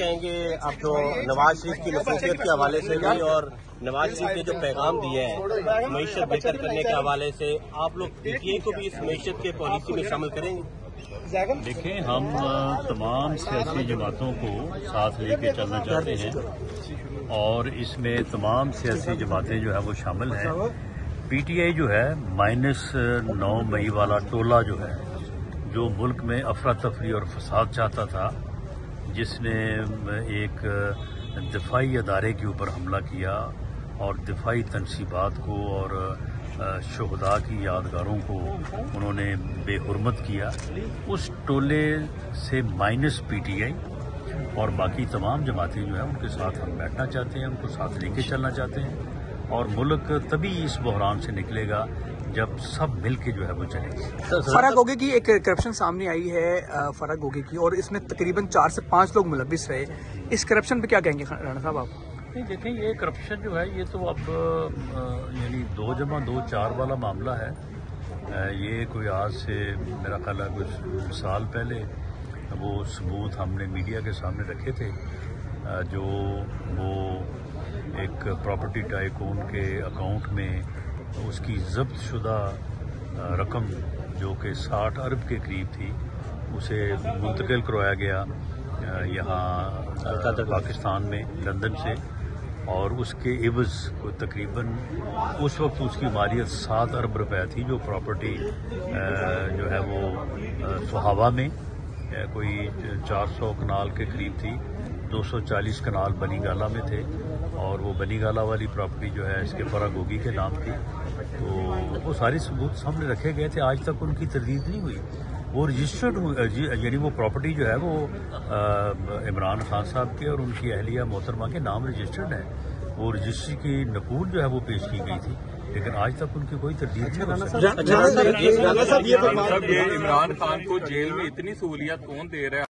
کہیں گے آپ جو نواز شریف کی نصوصیت کے حوالے سے بھی اور نواز شریف نے جو پیغام دیے ہیں معیشت بہتر کرنے کے حوالے سے، آپ لوگ پی ٹی آئی کو بھی اس معیشت کے پالیسی میں شامل کریں گے؟ دیکھیں، ہم تمام سیاسی جماعتوں کو ساتھ لے کے چلنا چاہتے ہیں اور اس میں تمام سیاسی جماعتیں جو ہے وہ شامل ہیں۔ پی ٹی آئی جو ہے -9 مئی والا ٹولہ جو ہے، جو ملک میں افراتفری اور فساد چاہتا تھا، جس نے ایک دفاعی ادارے کے اوپر حملہ کیا اور دفاعی تنصیبات کو اور شہداء کی یادگاروں کو انہوں نے بے حرمت کیا، اس ٹولے سے پی ٹی آئی اور باقی تمام جماعتیں جو ہیں ان کے ساتھ ہم بیٹھنا چاہتے ہیں، ان کو ساتھ لے کے چلنا چاہتے ہیں، اور ملک تبھی اس بحران سے نکلے گا جب سب مل کے جو ہے وہ چلے گا۔ فرح گوگے کی ایک کرپشن سامنے آئی ہے، فرح گوگے کی، اور اس میں تقریباً 4 سے 5 لوگ ملوث رہے۔ اس کرپشن پہ کیا کہیں گے رانا صاحب آپ؟ نہیں، دیکھیں، یہ کرپشن جو ہے یہ تو اب یعنی 2+2 4 والا معاملہ ہے۔ یہ کوئی آج سے میرا خیال ہے کچھ سال پہلے وہ ثبوت ہم نے میڈیا کے سامنے رکھے تھے، جو وہ ایک پراپرٹی ٹائکون کے اکاؤنٹ میں اس کی ضبط شدہ رقم جو کہ 60 ارب کے قریب تھی، اسے منتقل کروایا گیا یہاں پاکستان میں لندن سے، اور اس کے عوض تقریباً اس وقت اس کی مالیت 7 ارب روپے تھی، جو پراپرٹی جو ہے وہ سہاوا میں کوئی 400 کنال کے قریب تھی، 240 کنال بنی گالہ میں تھے، اور وہ بنی گالہ والی پراپرٹی جو ہے اس کے فرح گوگی کے نام تھی۔ تو وہ ساری ثبوت سامنے رکھے گئے تھے، آج تک ان کی تردید نہیں ہوئی۔ وہ رجسٹرڈ یعنی وہ پراپرٹی جو ہے وہ عمران خان صاحب کے اور ان کی اہلیہ محترمہ کے نام رجسٹرڈ ہے، وہ رجسٹری کی نقول جو ہے وہ پیش کی گئی تھی، لیکن آج تک ان کی کوئی تردید نہیں ہو سکی۔ یہ عمران خان کو جیل میں اتنی سہولیات کون دے رہا ہے؟